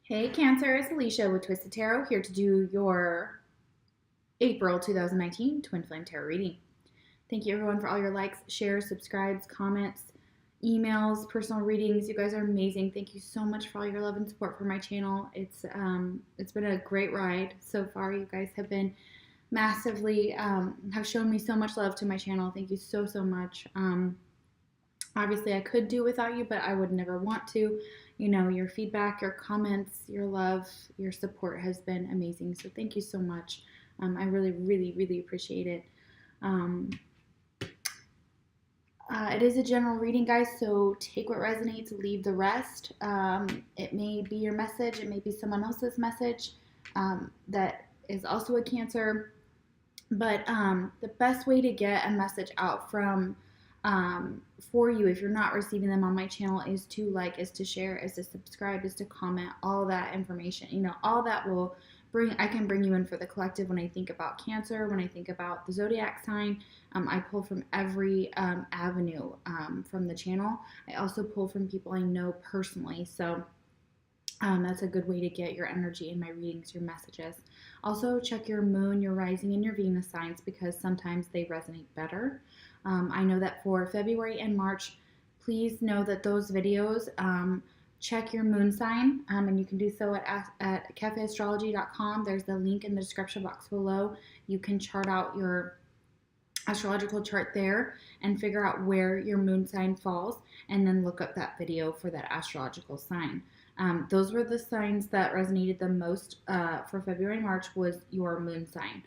Hey Cancer, it's Alicia with Twisted Tarot here to do your April 2019 Twin Flame Tarot reading. Thank you everyone for all your likes, shares, subscribes, comments, emails, personal readings. You guys are amazing. Thank you so much for all your love and support for my channel. It's been a great ride so far. You guys have been massively have shown me so much love to my channel. Thank you so much. Obviously, I could do without you, but I would never want to. You know, your feedback, your comments, your love, your support has been amazing. So thank you so much. I really appreciate it. Um, it is a general reading, guys, so take what resonates, leave the rest. It may be your message, it may be someone else's message that is also a Cancer. But the best way to get a message out for you, if you're not receiving them on my channel, is to like, is to share, is to subscribe, is to comment. All that information, you know, all that will bring. I can bring you in for the collective. When I think about Cancer, when I think about the zodiac sign, I pull from every avenue from the channel. I also pull from people I know personally. So that's a good way to get your energy in my readings, your messages. Also, check your moon, your rising, and your Venus signs because sometimes they resonate better. I know that for February and March, please know that those videos, check your moon sign, and you can do so at cafeastrology.com. There's the link in the description box below. You can chart out your astrological chart there and figure out where your moon sign falls, and then look up that video for that astrological sign. Those were the signs that resonated the most for February and March was your moon sign.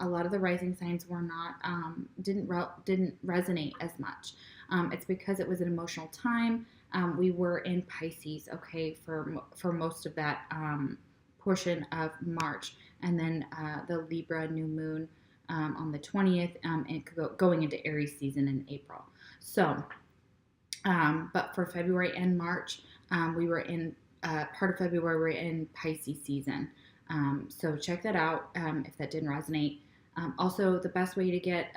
A lot of the rising signs were not didn't resonate as much. It's because it was an emotional time. We were in Pisces, okay, for most of that portion of March, and then the Libra new moon on the 20th, and going into Aries season in April. So, but for February and March, we were in part of February, we were in Pisces season. So check that out if that didn't resonate. Also, the best way to get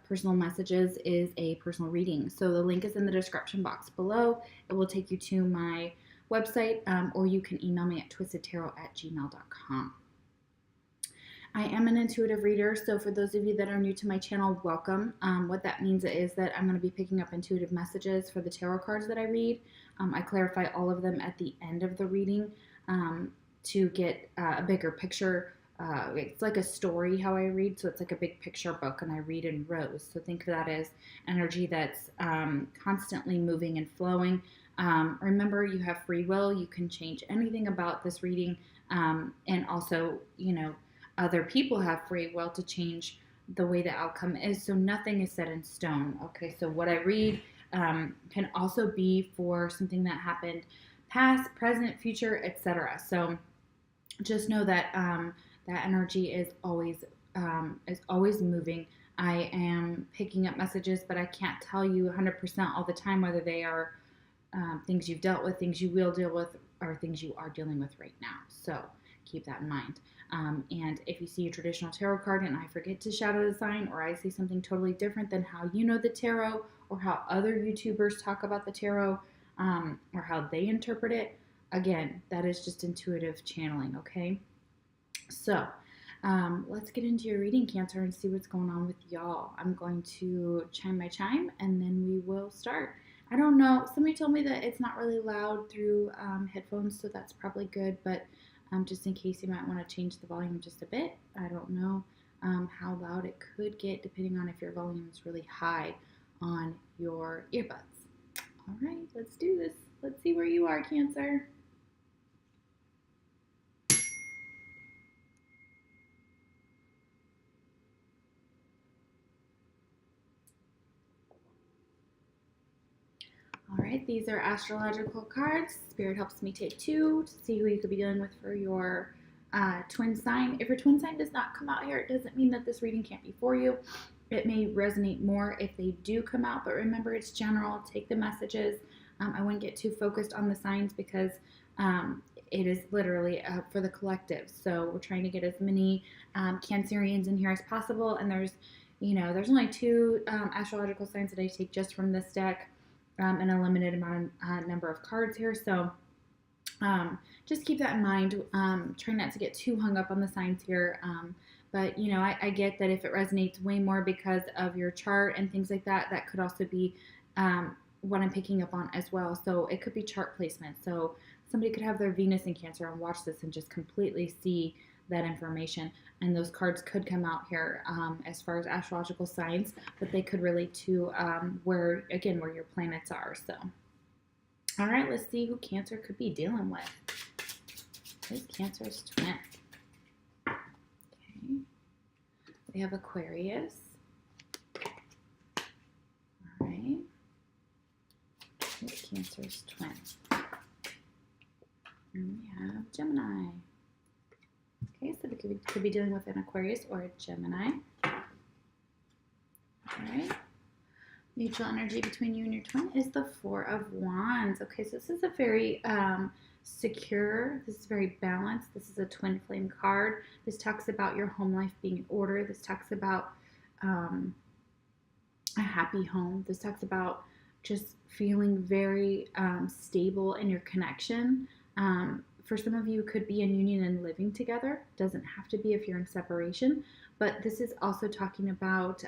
personal messages is a personal reading. So the link is in the description box below. It will take you to my website, or you can email me at twistedtarot@gmail.com. I am an intuitive reader, so for those of you that are new to my channel, welcome. What that means is that I'm going to be picking up intuitive messages for the tarot cards that I read. I clarify all of them at the end of the reading to get a bigger picture. It's like a story how I read, so it's like a big picture book, and I read in rows. So think of that as energy that's constantly moving and flowing. Remember, you have free will. You can change anything about this reading, and also, you know, other people have free will to change the way the outcome is, so nothing is set in stone. Okay, so what I read can also be for something that happened past, present, future, etc. So just know that that energy is always moving. I am picking up messages, but I can't tell you 100% all the time whether they are things you've dealt with, things you will deal with, or things you are dealing with right now. So keep that in mind. And if you see a traditional tarot card and I forget to shout out a sign, or I say something totally different than how you know the tarot, or how other YouTubers talk about the tarot, or how they interpret it, again, that is just intuitive channeling, okay? So let's get into your reading, Cancer, and see what's going on with y'all. I'm going to chime my chime, and then we will start. I don't know. Somebody told me that it's not really loud through headphones, so that's probably good, but just in case, you might want to change the volume just a bit. I don't know how loud it could get depending on if your volume is really high on your earbuds. All right, let's do this. Let's see where you are, Cancer. All right, these are astrological cards. Spirit helps me take two to see who you could be dealing with for your twin sign. If your twin sign does not come out here, it doesn't mean that this reading can't be for you. It may resonate more if they do come out, but remember, it's general. Take the messages. I wouldn't get too focused on the signs because it is literally for the collective. So we're trying to get as many Cancerians in here as possible, and there's only two astrological signs that I take just from this deck, and a limited amount of number of cards here. So Just keep that in mind. Try not to get too hung up on the signs here. But, you know, I get that if it resonates way more because of your chart and things like that, that could also be what I'm picking up on as well. So it could be chart placement. So somebody could have their Venus in Cancer and watch this and just completely see that information. And those cards could come out here as far as astrological signs, but they could relate to where your planets are. So, all right, let's see who Cancer could be dealing with. Who's Cancer's twin? Okay. We have Aquarius. All right. Who's Cancer's twin? And we have Gemini. Okay, so we could be dealing with an Aquarius or a Gemini. All right. Mutual energy between you and your twin is the Four of Wands. Okay, so this is a very secure, this is very balanced. This is a twin flame card. This talks about your home life being in order. This talks about a happy home. This talks about just feeling very stable in your connection. For some of you, it could be in union and living together. It doesn't have to be if you're in separation. But this is also talking about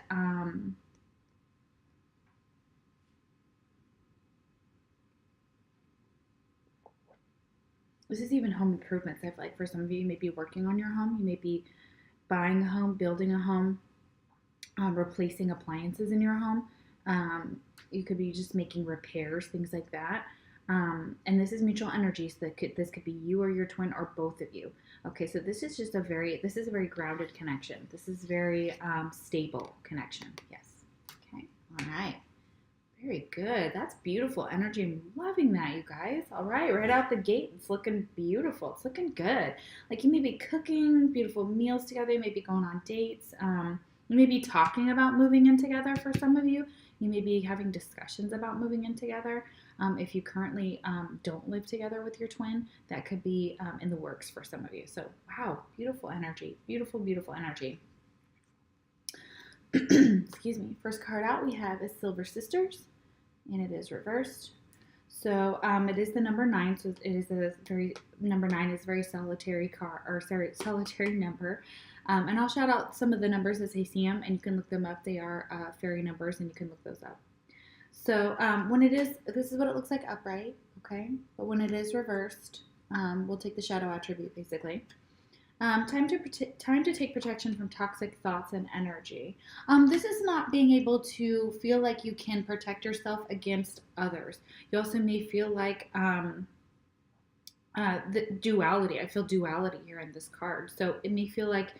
this is even home improvements. I feel like for some of you, you may be working on your home. You may be buying a home, building a home, replacing appliances in your home. You could be just making repairs, things like that. And this is mutual energy, so this could be you or your twin or both of you. Okay, so this is just a very grounded connection. This is very stable connection. Yes. Okay. All right. Very good. That's beautiful energy. I'm loving that, you guys. All right out the gate, it's looking beautiful. It's looking good. Like you may be cooking beautiful meals together. You may be going on dates. You may be talking about moving in together for some of you. You may be having discussions about moving in together. If you currently don't live together with your twin, that could be in the works for some of you. So, wow, beautiful energy. Beautiful, beautiful energy. Excuse me. First card out we have is Silver Sisters, and it is reversed. So it is the number 9. So it is number 9 is a very solitary solitary number. And I'll shout out some of the numbers as I see them, and you can look them up. They are fairy numbers, and you can look those up. So when it is, this is what it looks like upright, okay? But when it is reversed, we'll take the shadow attribute, basically. Time to take protection from toxic thoughts and energy. This is not being able to feel like you can protect yourself against others. You also may feel like the duality. I feel duality here in this card. So it may feel like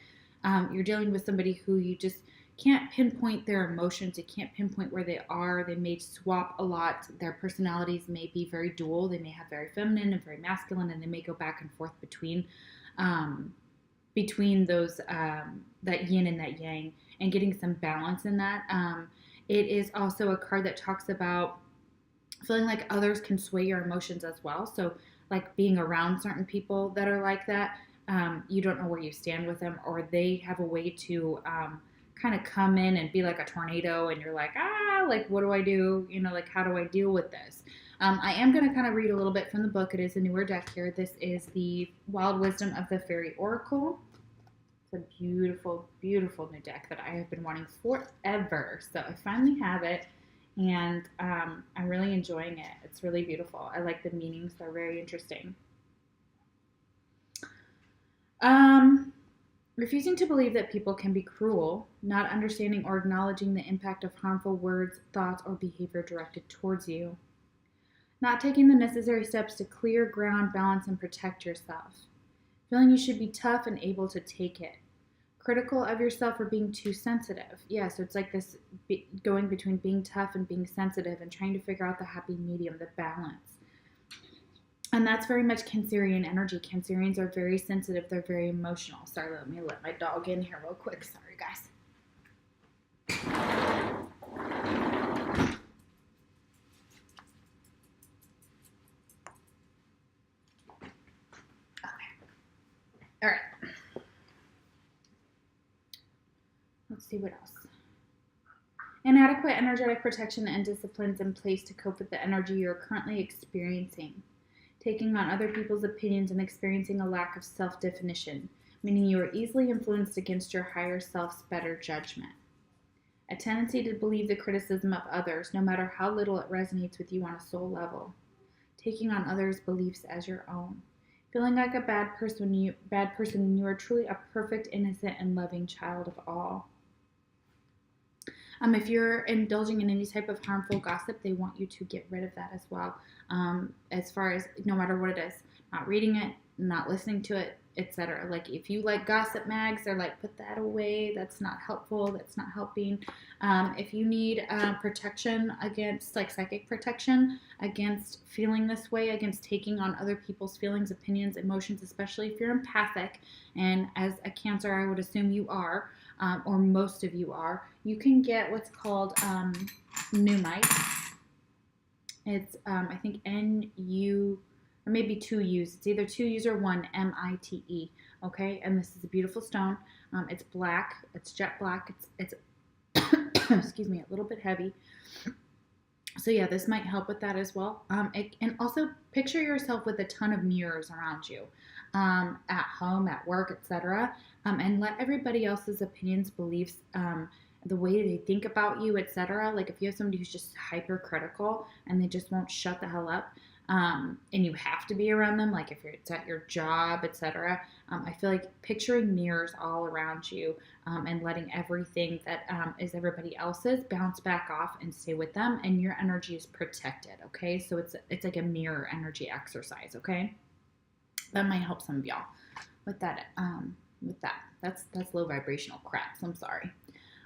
you're dealing with somebody who you just can't pinpoint their emotions. You can't pinpoint where they are. They may swap a lot. Their personalities may be very dual. They may have very feminine and very masculine, and they may go back and forth between those that yin and that yang, and getting some balance in that. It is also a card that talks about feeling like others can sway your emotions as well. So like being around certain people that are like that, you don't know where you stand with them, or they have a way to kind of come in and be like a tornado, and you're like, like, what do I do? You know, like, how do I deal with this? I am going to kind of read a little bit from the book. It is a newer deck here. This is the Wild Wisdom of the Faery Oracle. It's a beautiful, beautiful new deck that I have been wanting forever. So I finally have it, and I'm really enjoying it. It's really beautiful. I like the meanings. They're very interesting. Refusing to believe that people can be cruel, not understanding or acknowledging the impact of harmful words, thoughts, or behavior directed towards you. Not taking the necessary steps to clear ground, balance, and protect yourself. Feeling you should be tough and able to take it. Critical of yourself for being too sensitive. Yeah, so it's like this going between being tough and being sensitive, and trying to figure out the happy medium, the balance. And that's very much Cancerian energy. Cancerians are very sensitive. They're very emotional. Sorry, let me let my dog in here real quick. Sorry, guys. All right. Let's see what else. Inadequate energetic protection and disciplines in place to cope with the energy you're currently experiencing. taking on other people's opinions and experiencing a lack of self-definition, meaning you are easily influenced against your higher self's better judgment. A tendency to believe the criticism of others, no matter how little it resonates with you on a soul level. Taking on others' beliefs as your own. Feeling like a bad person when you are truly a perfect, innocent, and loving child of all. If you're indulging in any type of harmful gossip, they want you to get rid of that as well. As far as no matter what it is, not reading it, not listening to it, etc. Like if you like gossip mags, they're like, put that away. That's not helpful. That's not helping. If you need protection against, like psychic protection against feeling this way, against taking on other people's feelings, opinions, emotions, especially if you're empathic, and as a Cancer, I would assume you are, or most of you are, you can get what's called Numite. It's, I think, N-U, or maybe 2 U's. It's either 2 U's or 1, M-I-T-E, okay? And this is a beautiful stone. It's black. It's jet black. It's excuse me, a little bit heavy. So yeah, this might help with that as well. And also picture yourself with a ton of mirrors around you, at home, at work, etc. And let everybody else's opinions, beliefs, the way they think about you, etc. Like if you have somebody who's just hypercritical and they just won't shut the hell up, and you have to be around them, like if it's at your job, etc. I feel like picturing mirrors all around you, and letting everything that is everybody else's bounce back off and stay with them, and your energy is protected. Okay, so it's like a mirror energy exercise. Okay, that might help some of y'all with that. That's low vibrational crap. So I'm sorry.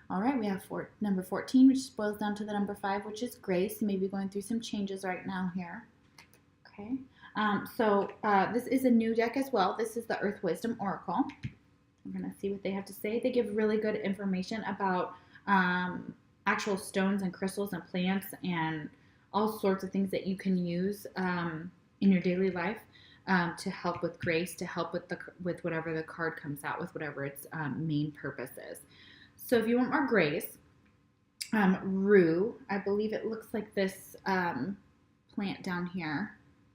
All right, we have number 14, which boils down to the number 5, which is grace. You may be going through some changes right now here. Okay, so this is a new deck as well. This is the Earth Wisdom Oracle. We're going to see what they have to say. They give really good information about actual stones and crystals and plants and all sorts of things that you can use in your daily life to help with grace, to help with whatever the card comes out with, whatever its main purpose is. So if you want more grace, rue, I believe it looks like this plant down here,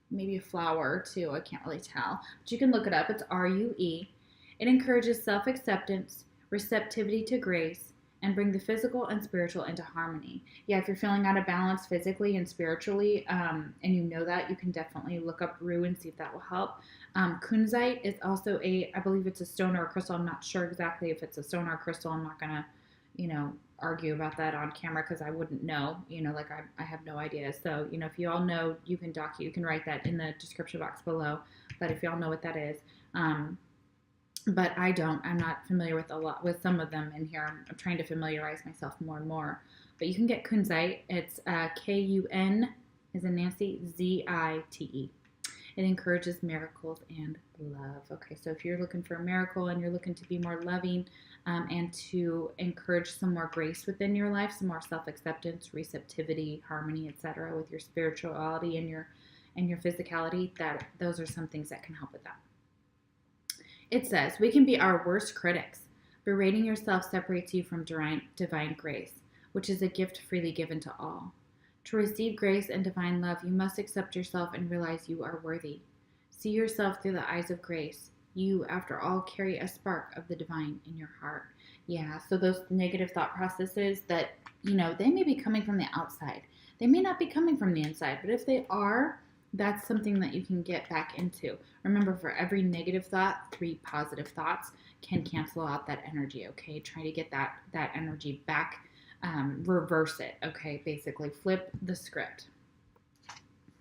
maybe a flower too, I can't really tell, but you can look it up. It's R-U-E. It encourages self-acceptance, receptivity to grace, and bring the physical and spiritual into harmony. Yeah, if you're feeling out of balance physically and spiritually, and you know that, you can definitely look up rue and see if that will help. Kunzite is also I believe it's a stone or a crystal. I'm not sure exactly if it's a stone or a crystal. I'm not gonna, argue about that on camera because I wouldn't know. Like I have no idea. So, if you all know, you can write that in the description box below. But if you all know what that is, but I don't. I'm not familiar with some of them in here. I'm trying to familiarize myself more and more. But you can get kunzite. It's K-U-N as in Nancy, Z-I-T-E. It encourages miracles and love. Okay, so if you're looking for a miracle and you're looking to be more loving and to encourage some more grace within your life, some more self-acceptance, receptivity, harmony, etc., with your spirituality and your physicality, those are some things that can help with that. It says, we can be our worst critics. Berating yourself separates you from divine grace, which is a gift freely given to all. To receive grace and divine love, you must accept yourself and realize you are worthy. See yourself through the eyes of grace. You, after all, carry a spark of the divine in your heart. Yeah, so those negative thought processes that, they may be coming from the outside. They may not be coming from the inside, but if they are, that's something that you can get back into. Remember, for every negative thought, 3 positive thoughts can cancel out that energy, okay? Try to get that energy back. Reverse it, okay? Basically, flip the script.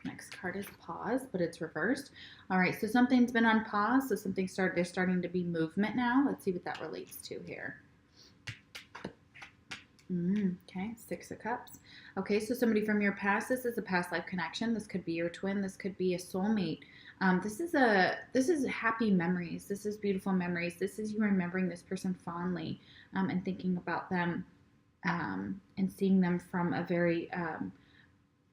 Next card is pause, but it's reversed. All right, so something's been on pause, so there's starting to be movement now. Let's see what that relates to here. Okay, 6 of Cups. Okay, so somebody from your past. This is a past life connection. This could be your twin. This could be a soulmate. This is happy memories. This is beautiful memories. This is you remembering this person fondly and thinking about them. And seeing them from a very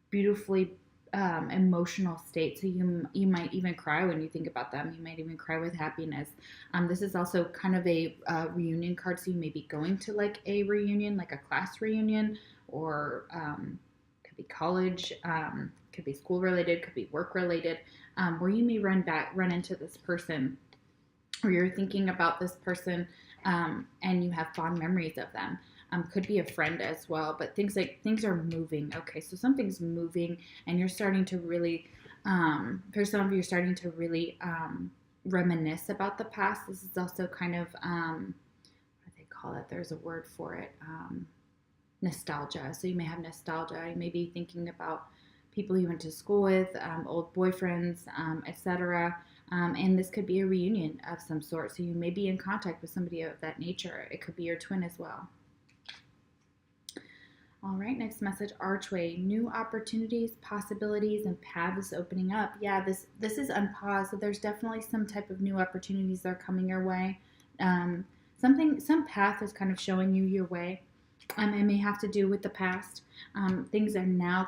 beautifully emotional state. So you might even cry when you think about them. You might even cry with happiness. This is also kind of a reunion card. So you may be going to like a reunion, like a class reunion, or could be college, could be school related, could be work related. where you may run into this person, or you're thinking about this person, and you have fond memories of them. Could be a friend as well, but things are moving. Okay, so something's moving, and you're starting to really, for some of you, you're starting to really reminisce about the past. This is also kind of, what do they call it? There's a word for it. Nostalgia. So you may have nostalgia. You may be thinking about people you went to school with, old boyfriends, etc. And this could be a reunion of some sort. So you may be in contact with somebody of that nature. It could be your twin as well. All right, next message, archway, new opportunities, possibilities, and paths opening up. Yeah, this is unpaused. So there's definitely some type of new opportunities that are coming your way. Some path is kind of showing you your way. It may have to do with the past. Things are now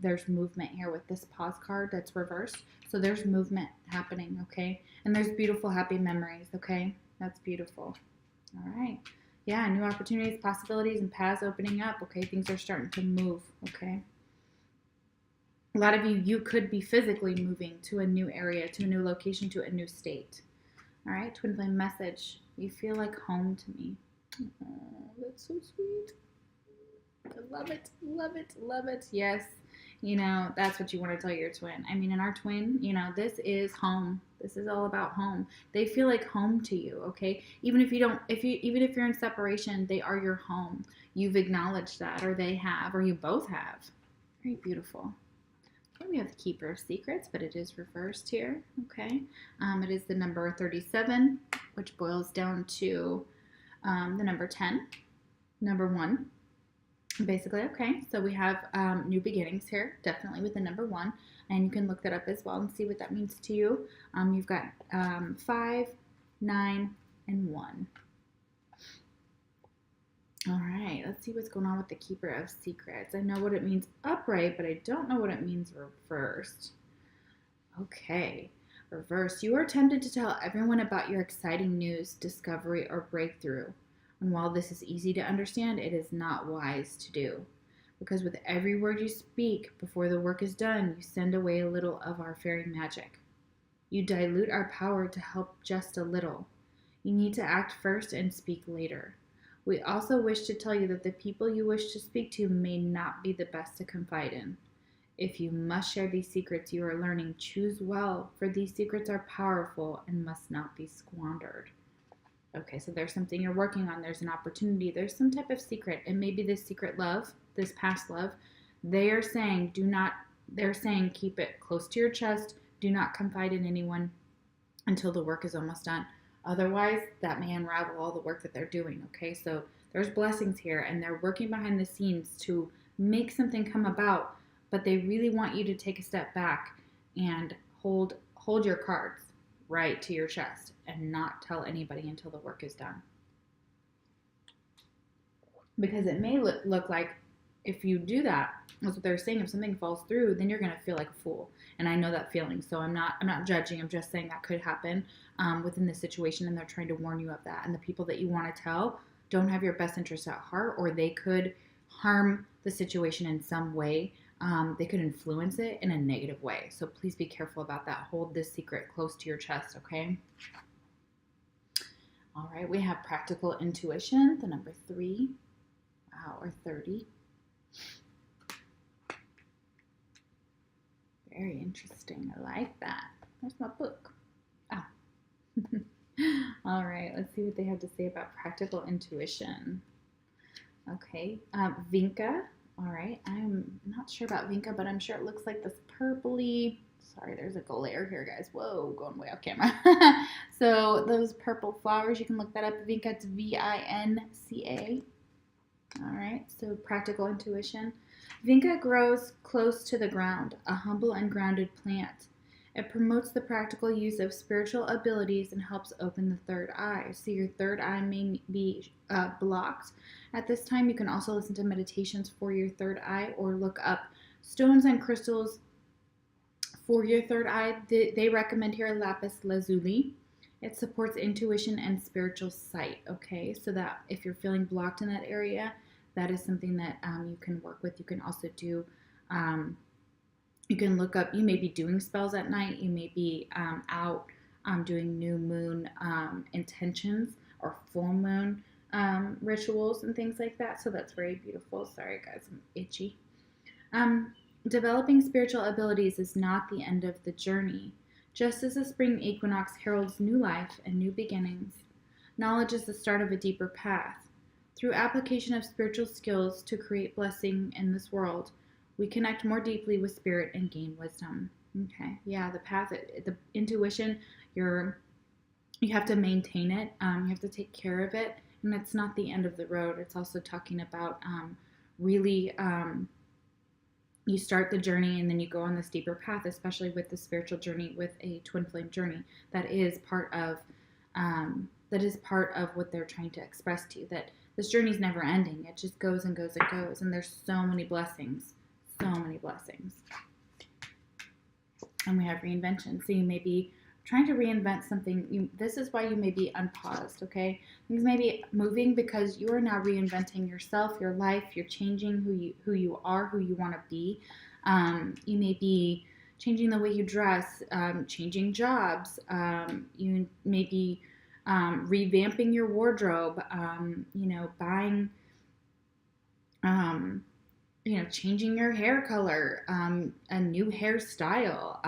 there's movement here with this pause card that's reversed. So there's movement happening, okay? And there's beautiful, happy memories, okay? That's beautiful. All right. Yeah, new opportunities, possibilities, and paths opening up, okay? Things are starting to move, okay? A lot of you could be physically moving to a new area, to a new location, to a new state. All right, twin flame message. You feel like home to me. Oh, that's so sweet. I love it, love it, love it. Yes, that's what you want to tell your twin. I mean, in our twin, this is home. This is all about home. They feel like home to you, okay? Even if you're in separation, they are your home. You've acknowledged that, or they have, or you both have. Very beautiful. Okay, we have the Keeper of Secrets, but it is reversed here, okay? It is the number 37, which boils down to the number 10, number 1. Basically, okay, so we have new beginnings here, definitely with the number 1, and you can look that up as well and see what that means to you. You've got 5, 9, and 1. All right, let's see what's going on with the Keeper of Secrets. I know what it means upright, but I don't know what it means reversed. Okay, reverse. You are tempted to tell everyone about your exciting news, discovery, or breakthrough. And while this is easy to understand, it is not wise to do. Because with every word you speak, before the work is done, you send away a little of our fairy magic. You dilute our power to help just a little. You need to act first and speak later. We also wish to tell you that the people you wish to speak to may not be the best to confide in. If you must share these secrets you are learning, choose well, for these secrets are powerful and must not be squandered. Okay, so there's something you're working on. There's an opportunity. There's some type of secret. It may be this secret love, this past love. They're saying keep it close to your chest. Do not confide in anyone until the work is almost done. Otherwise, that may unravel all the work that they're doing, okay? So there's blessings here, and they're working behind the scenes to make something come about, but they really want you to take a step back and hold your cards right to your chest and not tell anybody until the work is done. Because it may look like if you do that, that's what they're saying, if something falls through, then you're going to feel like a fool. And I know that feeling, so I'm not judging. I'm just saying that could happen within this situation, and they're trying to warn you of that. And the people that you want to tell don't have your best interest at heart, or they could harm the situation in some way. They could influence it in a negative way. So please be careful about that. Hold this secret close to your chest, okay? All right, we have practical intuition, the number 3, wow, or 30. Very interesting. I like that. Where's my book? Oh. All right, let's see what they have to say about practical intuition. Okay, Vinca. All right, I'm not sure about Vinca, but I'm sure it looks like this purpley. Sorry, there's a glare here, guys. Whoa, going way off camera. So those purple flowers, you can look that up. Vinca, it's Vinca. All right, so practical intuition. Vinca grows close to the ground, a humble and grounded plant. It promotes the practical use of spiritual abilities and helps open the third eye. So your third eye may be blocked. At this time, you can also listen to meditations for your third eye or look up stones and crystals for your third eye. They recommend here lapis lazuli. It supports intuition and spiritual sight, okay? So that if you're feeling blocked in that area, that is something that you can work with. You can also do You can look up, you may be doing spells at night. You may be out doing new moon intentions or full moon rituals and things like that. So that's very beautiful. Sorry, guys, I'm itchy. Developing spiritual abilities is not the end of the journey. Just as the spring equinox heralds new life and new beginnings, knowledge is the start of a deeper path. Through application of spiritual skills to create blessing in this world, we connect more deeply with spirit and gain wisdom. Okay, yeah, the path, the intuition, you have to maintain it. You have to take care of it, and it's not the end of the road. It's also talking about really. You start the journey and then you go on this deeper path, especially with the spiritual journey, with a twin flame journey. That is part of what they're trying to express to you. That this journey is never ending. It just goes and goes and goes, and there's so many blessings, so many blessings. And we have reinvention. So you may be trying to reinvent something. This is why you may be unpaused, okay? Things may be moving because you are now reinventing yourself, your life. You're changing who you are, who you want to be. You may be changing the way you dress, changing jobs. You may be revamping your wardrobe, buying, changing your hair color, a new hairstyle.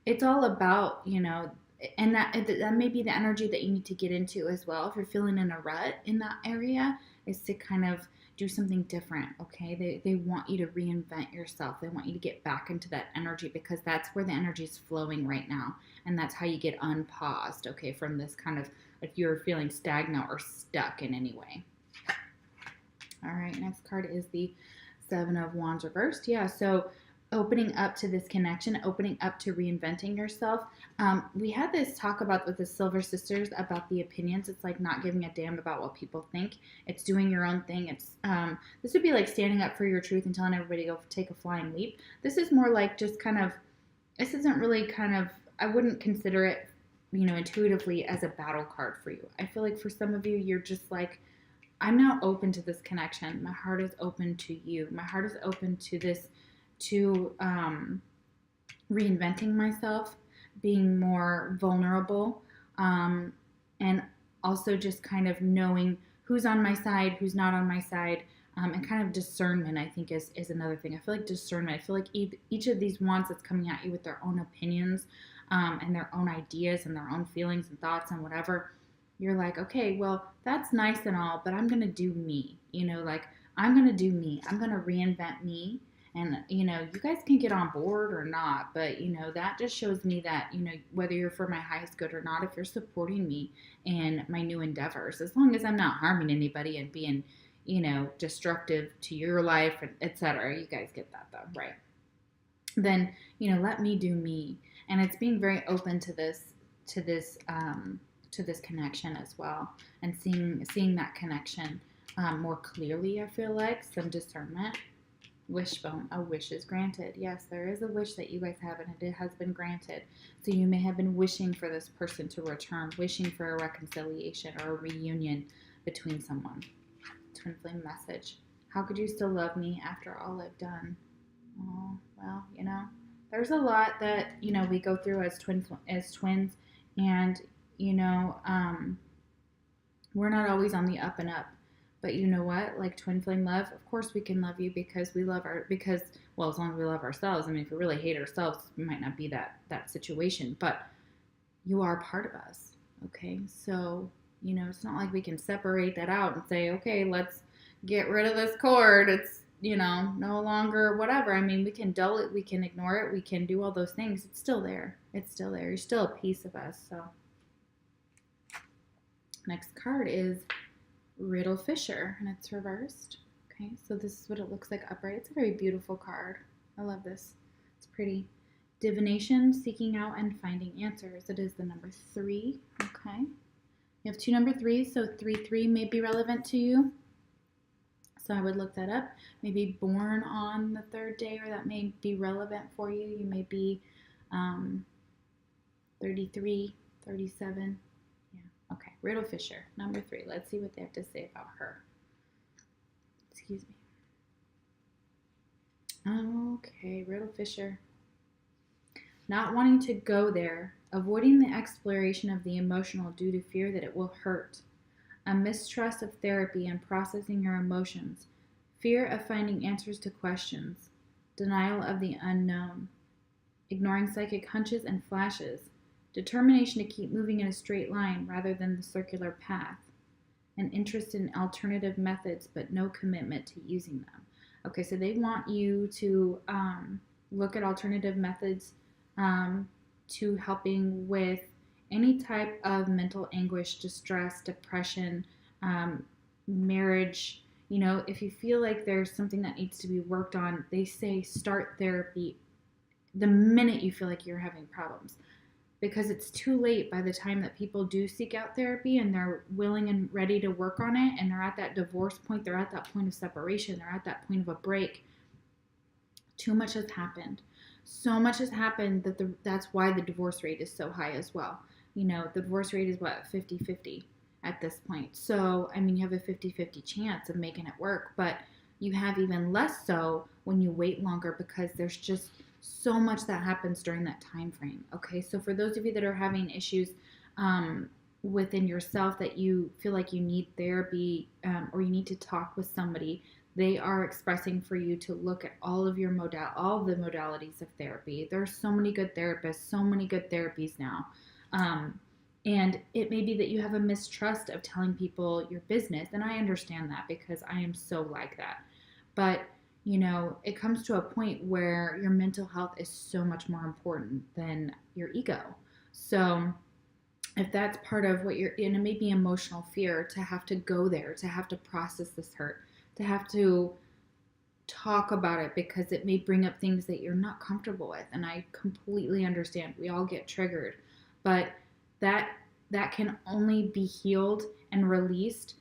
It's all about, and that may be the energy that you need to get into as well. If you're feeling in a rut in that area, is to kind of do something different, okay? They want you to reinvent yourself. They want you to get back into that energy because that's where the energy is flowing right now. And that's how you get unpaused, okay, from this kind of, if you're feeling stagnant or stuck in any way. All right, next card is the Seven of Wands reversed. Yeah, so opening up to this connection, opening up to reinventing yourself. We had this talk about with the Silver Sisters about the opinions. It's like not giving a damn about what people think. It's doing your own thing. It's this would be like standing up for your truth and telling everybody to go take a flying leap. This is more like just kind of, this isn't really kind of, I wouldn't consider it, intuitively as a battle card for you. I feel like for some of you, you're just like, I'm now open to this connection. My heart is open to you. My heart is open to this, to reinventing myself, being more vulnerable, and also just kind of knowing who's on my side, who's not on my side, and kind of discernment, I think, is another thing. I feel like discernment. I feel like each of these wands that's coming at you with their own opinions and their own ideas and their own feelings and thoughts and whatever, you're like, okay, well, that's nice and all, but I'm going to do me. I'm going to do me. I'm going to reinvent me. And, you guys can get on board or not, but, that just shows me that, whether you're for my highest good or not, if you're supporting me in my new endeavors, as long as I'm not harming anybody and being, destructive to your life, etc. You guys get that though, right? Then, let me do me. And it's being very open to this connection as well, and seeing that connection more clearly. I feel like some discernment. Wishbone, a wish is granted. Yes, there is a wish that you guys have, and it has been granted. So you may have been wishing for this person to return, wishing for a reconciliation or a reunion between someone. Twin flame message. How could you still love me after all I've done? Oh, well, there's a lot that, we go through as twins, and, we're not always on the up and up. But you know what? Like twin flame love, of course we can love you because we love as long as we love ourselves. I mean, if we really hate ourselves, it might not be that situation, but you are part of us, okay? So, it's not like we can separate that out and say, okay, let's get rid of this cord. It's, no longer whatever. I mean, we can dull it, we can ignore it, we can do all those things. It's still there. It's still there. You're still a piece of us, so. Next card is Riddle Fisher, and it's reversed. Okay, so this is what it looks like upright. It's a very beautiful card. I love this. It's pretty. Divination, seeking out and finding answers. It is the number 3. Okay, you have 2 number 3s, so 3-3 may be relevant to you. So I would look that up. Maybe born on the 3rd day, or that may be relevant for you. You may be 33, 37. Okay, Riddle Fisher, number 3. Let's see what they have to say about her. Excuse me. Okay, Riddle Fisher. Not wanting to go there, avoiding the exploration of the emotional due to fear that it will hurt, a mistrust of therapy and processing your emotions, fear of finding answers to questions, denial of the unknown, ignoring psychic hunches and flashes, determination to keep moving in a straight line rather than the circular path, an interest in alternative methods but no commitment to using them. Okay, so they want you to look at alternative methods um, to helping with any type of mental anguish, distress, depression, um, marriage. You know, if you feel like there's something that needs to be worked on, they say start therapy the minute you feel like you're having problems, because it's too late by the time that people do seek out therapy and they're willing and ready to work on it, and they're at that divorce point, they're at that point of separation, they're at that point of a break. Too much has happened. So much has happened that that's why the divorce rate is so high as well. You know, the divorce rate is what, 50-50 at this point. So, I mean, you have a 50-50 chance of making it work, but you have even less so when you wait longer, because there's just so much that happens during that time frame. Okay, so for those of you that are having issues within yourself, that you feel like you need therapy or you need to talk with somebody, they are expressing for you to look at all of the modalities of therapy. There's so many good therapists, so many good therapies now. And it may be that you have a mistrust of telling people your business, and I understand that because I am so like that. But you know, it comes to a point where your mental health is so much more important than your ego. So if that's part of what you're in, it may be emotional fear to have to go there, to have to process this hurt, to have to talk about it, because it may bring up things that you're not comfortable with. And I completely understand. We all get triggered. But that can only be healed and released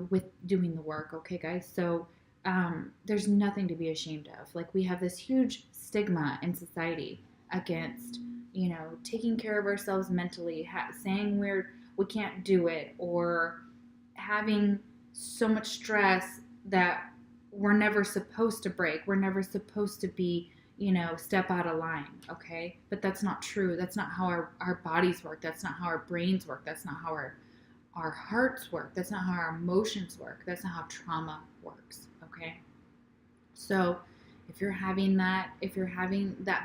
with doing the work. Okay, guys? So there's nothing to be ashamed of. Like, we have this huge stigma in society against, you know, taking care of ourselves mentally, saying we can't do it, or having so much stress that we're never supposed to break. We're never supposed to be, you know, step out of line. Okay, but that's not true. That's not how our bodies work. That's not how our brains work. That's not how our hearts work. That's not how our emotions work. That's not how trauma works. Okay, so if you're having that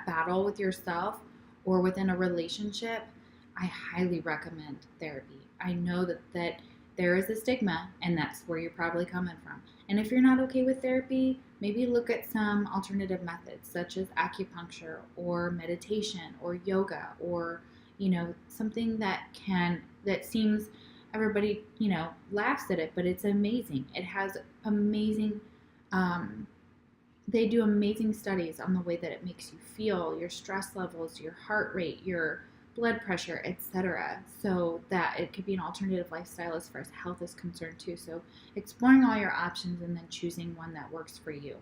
battle with yourself or within a relationship, I highly recommend therapy. I know that there is a stigma, and that's where you're probably coming from. And if you're not okay with therapy, maybe look at some alternative methods such as acupuncture or meditation or yoga, or, you know, something that seems, everybody, you know, laughs at it, but it's amazing. It has amazing they do amazing studies on the way that it makes you feel, your stress levels, your heart rate, your blood pressure, etc. So that it could be an alternative lifestyle as far as health is concerned too. So exploring all your options and then choosing one that works for you.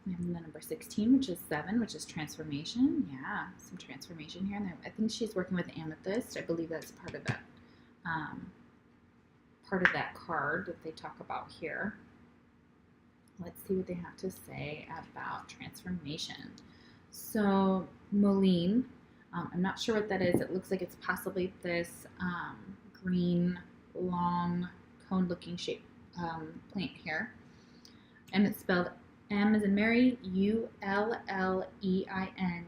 We have the number 16, which is 7, which is transformation. Yeah, some transformation here. And I think she's working with amethyst. I believe that's part of that card that they talk about here. Let's see what they have to say about transformation. So Moline, I'm not sure what that is. It looks like it's possibly this green, long, cone-looking shape plant here. And it's spelled M as in Mary, Ullein.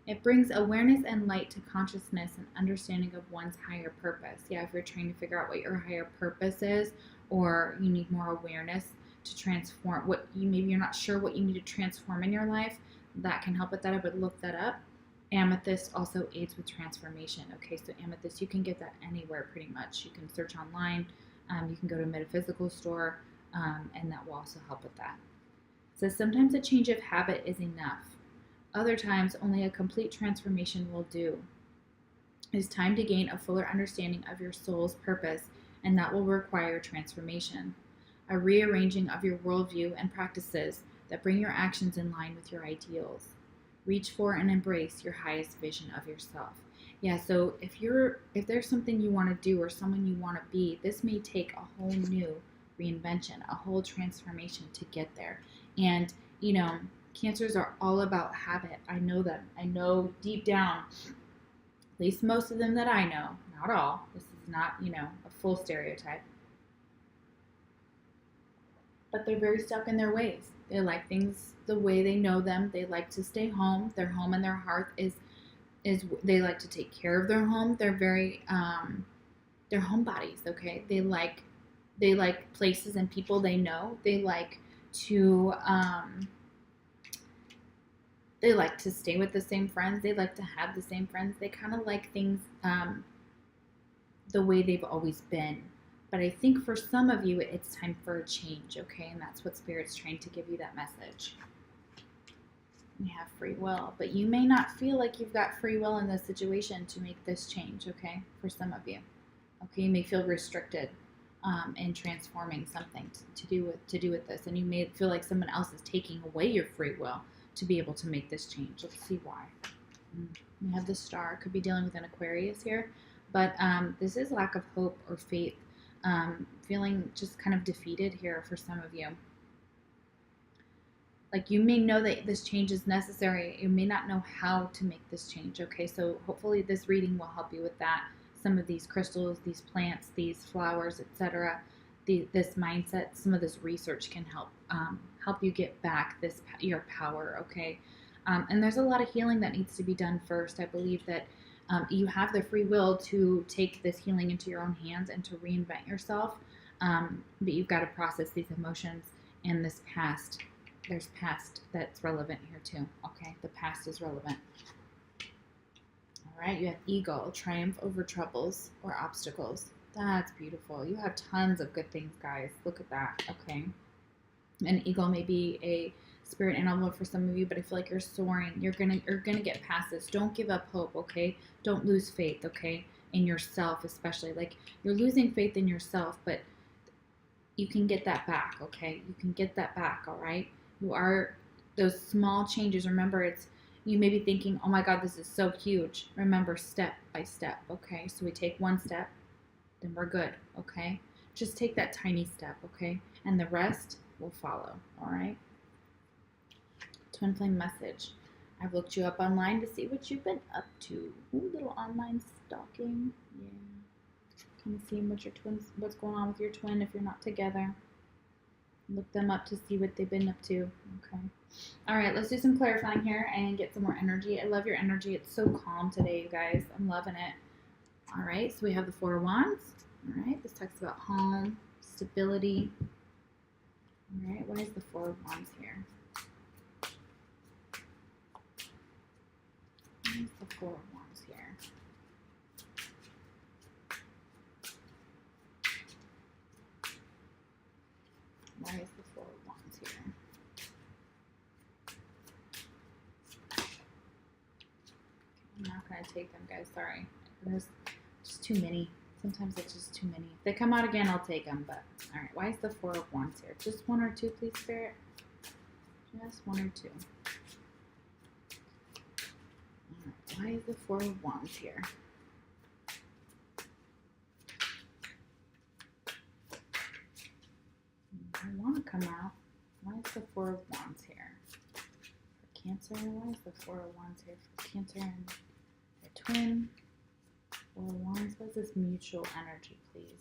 It brings awareness and light to consciousness and understanding of one's higher purpose. Yeah, if you're trying to figure out what your higher purpose is, or you need more awareness to transform maybe you're not sure what you need to transform in your life, that can help with that. I would look that up. Amethyst also aids with transformation. Okay, so amethyst, you can get that anywhere pretty much. You can search online, you can go to a metaphysical store, and that will also help with that. It says sometimes a change of habit is enough. Other times, only a complete transformation will do. It is time to gain a fuller understanding of your soul's purpose, and that will require transformation. A rearranging of your worldview and practices that bring your actions in line with your ideals. Reach for and embrace your highest vision of yourself. Yeah, so if there's something you want to do or someone you want to be, this may take a whole new reinvention, a whole transformation to get there. And, you know, Cancers are all about habit. I know them. I know deep down, at least most of them that I know, not all. This is not, you know, a full stereotype. But they're very stuck in their ways. They like things the way they know them. They like to stay home. Their home and their hearth is they like to take care of their home. They're very they're homebodies, okay? They like places and people they know. They like to stay with the same friends. They like to have the same friends. They kind of like things the way they've always been. But I think for some of you, it's time for a change, okay? And that's what Spirit's trying to give you that message. You have free will, but you may not feel like you've got free will in this situation to make this change, okay? For some of you, okay, you may feel restricted in transforming something to do with this, and you may feel like someone else is taking away your free will to be able to make this change. Let's see why. We have the Star. Could be dealing with an Aquarius here, but this is lack of hope or faith. Feeling just kind of defeated here for some of you. Like you may know that this change is necessary. You may not know how to make this change, okay? So hopefully this reading will help you with that. Some of these crystals, these plants, these flowers, etc., this mindset, some of this research can help you get back your power, okay? And there's a lot of healing that needs to be done first. I believe that you have the free will to take this healing into your own hands and to reinvent yourself, but you've got to process these emotions and this past. There's past that's relevant here too, okay? The past is relevant. All right, you have Eagle, triumph over troubles or obstacles. That's beautiful. You have tons of good things, guys. Look at that, okay? An eagle may be a spirit animal for some of you, but I feel like you're soaring. You're gonna get past this. Don't give up hope, okay? Don't lose faith, okay? In yourself, especially. Like you're losing faith in yourself, but you can get that back, okay? You can get that back, all right? You are those small changes. Remember, you may be thinking, oh my God, this is so huge. Remember, step by step, okay? So we take one step, then we're good, okay? Just take that tiny step, okay? And the rest will follow, all right? Twin flame message. I've looked you up online to see what you've been up to. Ooh, little online stalking. Yeah. Kind of seeing what's going on with your twin if you're not together. Look them up to see what they've been up to. Okay. All right, let's do some clarifying here and get some more energy. I love your energy. It's so calm today, you guys. I'm loving it. All right, so we have the Four of Wands. All right, this talks about home, stability. All right, why is the Four of Wands here? Why is the Four of Wands here? Why is the Four of Wands here? I'm not going to take them, guys. Sorry. There's just too many. Sometimes it's just too many. If they come out again, I'll take them. But, all right. Why is the Four of Wands here? Just one or two, please, Spirit. Just one or two. All right. Why is the Four of Wands here? I want to come out. Why is the Four of Wands here? For Cancer, why is the Four of Wands here for Cancer and their twin? Four of Wands, what is this mutual energy, please?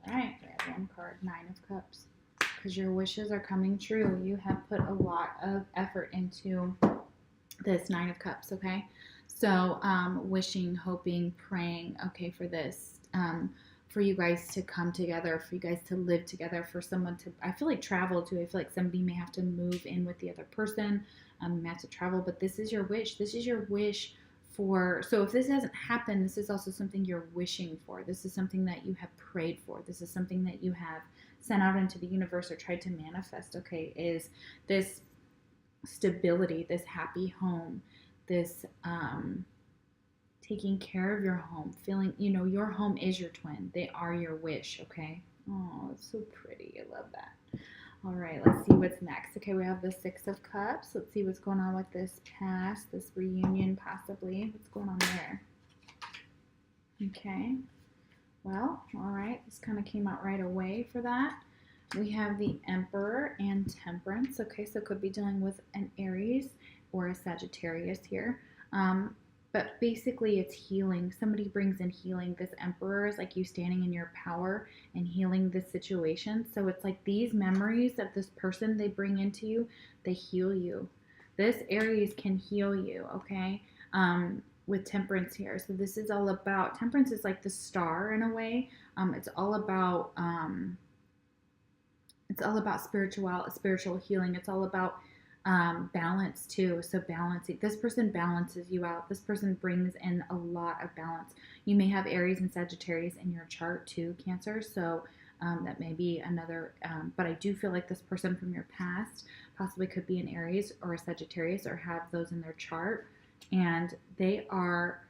All right, we have one card, Nine of Cups. Because your wishes are coming true. You have put a lot of effort into this Nine of Cups, okay? So, wishing, hoping, praying, okay, for this. For you guys to come together, for you guys to live together, for someone to, I feel like travel too. I feel like somebody may have to move in with the other person, may have to travel, but this is your wish. This is your wish for, so if this hasn't happened, this is also something you're wishing for. This is something that you have prayed for. This is something that you have sent out into the universe or tried to manifest, okay, is this stability, this happy home, this, taking care of your home, feeling, your home is your twin. They are your wish, okay? Oh, it's so pretty. I love that. All right, let's see what's next. Okay, we have the Six of Cups. Let's see what's going on with this past, this reunion possibly. What's going on there? Okay. Well, all right. This kind of came out right away for that. We have the Emperor and Temperance. Okay, so could be dealing with an Aries or a Sagittarius here. But basically, it's healing. Somebody brings in healing. This Emperor is like you standing in your power and healing this situation. So it's like these memories of this person they bring into you, they heal you. This Aries can heal you, okay? With Temperance here. So this is all about, Temperance is like the star in a way. It's all about spiritual healing. It's all about balance too. So balancing. This person balances you out. This person brings in a lot of balance. You may have Aries and Sagittarius in your chart too, Cancer. So that may be another. But I do feel like this person from your past possibly could be an Aries or a Sagittarius or have those in their chart, and they are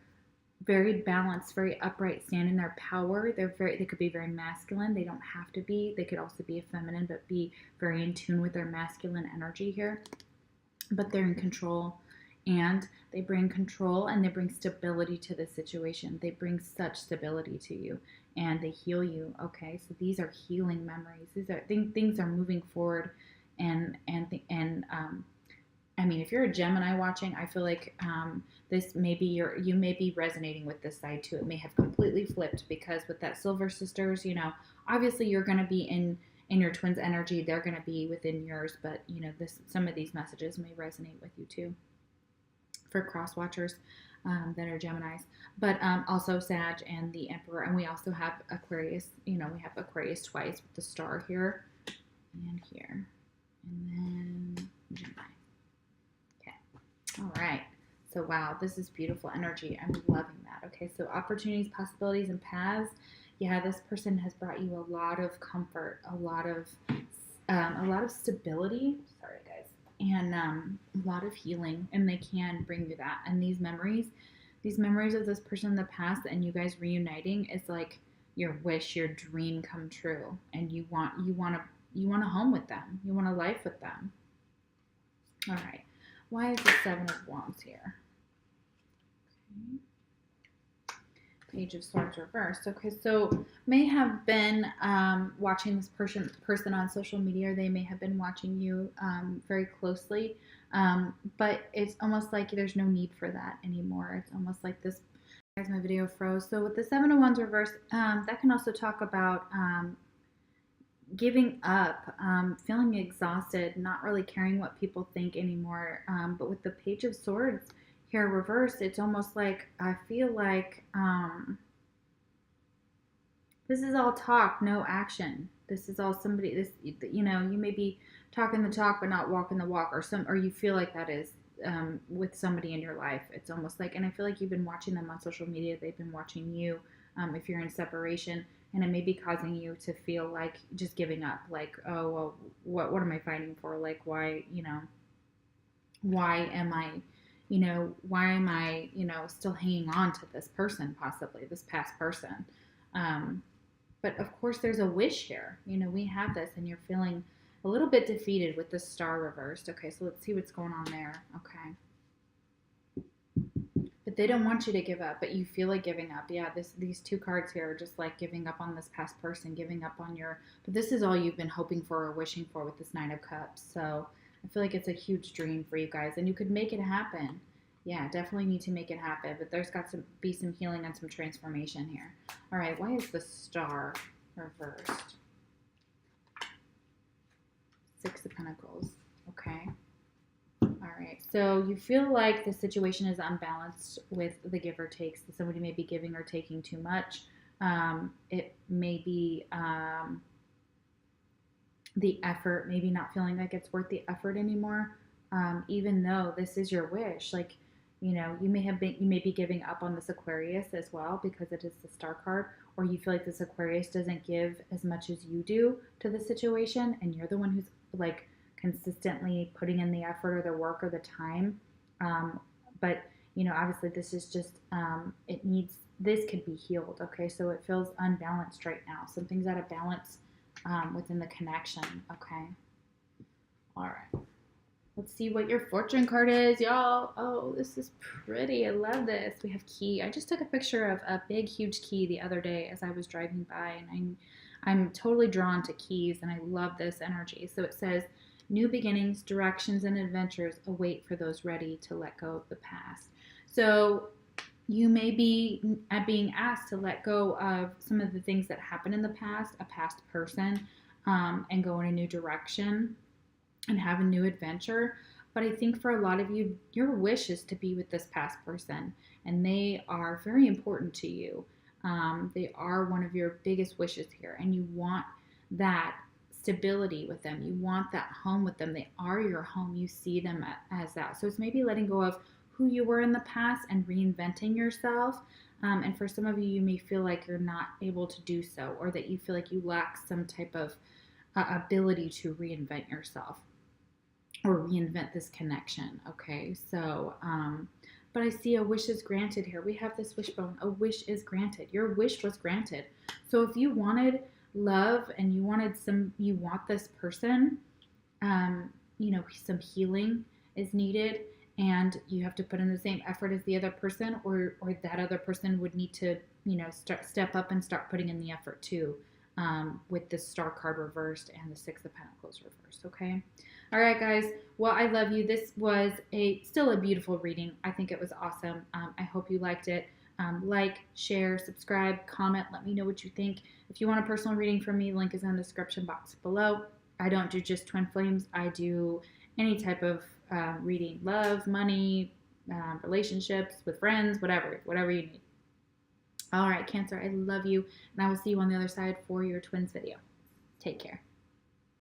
very balanced, very upright, stand in their power. They could be very masculine. They don't have to be. They could also be feminine, but be very in tune with their masculine energy here. But they're in control, and they bring control and they bring stability to the situation. They bring such stability to you, and they heal you. Okay, so these are healing memories. These are things are moving forward, and I mean, if you're a Gemini watching, I feel like this maybe you may be resonating with this side too. It may have completely flipped because with that Silver Sisters, obviously you're going to be in your twins' energy. They're going to be within yours, but some of these messages may resonate with you too. For cross watchers that are Geminis, but also Sag and the Emperor, and we also have Aquarius. We have Aquarius twice with the star here and here, and then Gemini. All right. So, wow, this is beautiful energy. I'm loving that. Okay, so opportunities, possibilities, and paths. Yeah, this person has brought you a lot of comfort, a lot of stability. Sorry, guys, and a lot of healing, and they can bring you that. And these memories of this person in the past, and you guys reuniting is like your wish, your dream come true, and you want a home with them. You want a life with them. All right. Why is the Seven of Wands here? Okay. Page of Swords reversed. Okay, so may have been watching this person on social media, or they may have been watching you very closely, but it's almost like there's no need for that anymore. It's almost like this. Guys, my video froze. So with the Seven of Wands reversed, that can also talk about giving up, feeling exhausted, not really caring what people think anymore. But with the Page of Swords here reversed, it's almost like I feel like this is all talk, no action. This is all you may be talking the talk but not walking the walk, or you feel like that is with somebody in your life. It's almost like, and I feel like you've been watching them on social media. They've been watching you if you're in separation. And it may be causing you to feel like just giving up, like, oh, well, what am I fighting for? Like, why am I, still hanging on to this person, possibly this past person? But of course there's a wish here. We have this, and you're feeling a little bit defeated with the star reversed. Okay, so let's see what's going on there. Okay. But they don't want you to give up, but you feel like giving up. Yeah, these two cards here are just like giving up on this past person, giving up on but this is all you've been hoping for or wishing for with this Nine of Cups. So I feel like it's a huge dream for you guys, and you could make it happen. Yeah, definitely need to make it happen, but there's got to be some healing and some transformation here. All right, why is the star reversed? Six of Pentacles. Okay. All right, so you feel like the situation is unbalanced with the give or takes. Somebody may be giving or taking too much. It may be the effort, maybe not feeling like it's worth the effort anymore, even though this is your wish. Like, you may be giving up on this Aquarius as well because it is the star card, or you feel like this Aquarius doesn't give as much as you do to the situation, and you're the one who's like consistently putting in the effort or the work or the time. But obviously this is just, this could be healed. Okay, so it feels unbalanced right now. Something's out of balance within the connection. Okay. All right. Let's see what your fortune card is, y'all. Oh, this is pretty. I love this. We have key. I just took a picture of a big, huge key the other day as I was driving by, and I'm totally drawn to keys, and I love this energy. So it says, new beginnings, directions, and adventures await for those ready to let go of the past. So you may be being asked to let go of some of the things that happened in the past, a past person, and go in a new direction and have a new adventure. But I think for a lot of you, your wish is to be with this past person, and they are very important to you. They are one of your biggest wishes here, and you want that stability with them. You want that home with them. They are your home. You see them as that. So it's maybe letting go of who you were in the past and reinventing yourself. And for some of you, you may feel like you're not able to do so, or that you feel like you lack some type of ability to reinvent yourself or reinvent this connection. Okay, so but I see a wish is granted here. We have this wishbone. A wish is granted. Your wish was granted. So if you wanted love and you want this person, some healing is needed, and you have to put in the same effort as the other person, or that other person would need to, step up and start putting in the effort too, with the Star card reversed and the Six of Pentacles reversed. Okay. All right, guys. Well, I love you. This was still a beautiful reading. I think it was awesome. I hope you liked it. Like, share, subscribe, comment. Let me know what you think. If you want a personal reading from me, link is in the description box below. I don't do just twin flames. I do any type of reading. Love, money, relationships with friends, whatever you need. All right, Cancer, I love you, and I will see you on the other side for your twins video. Take care.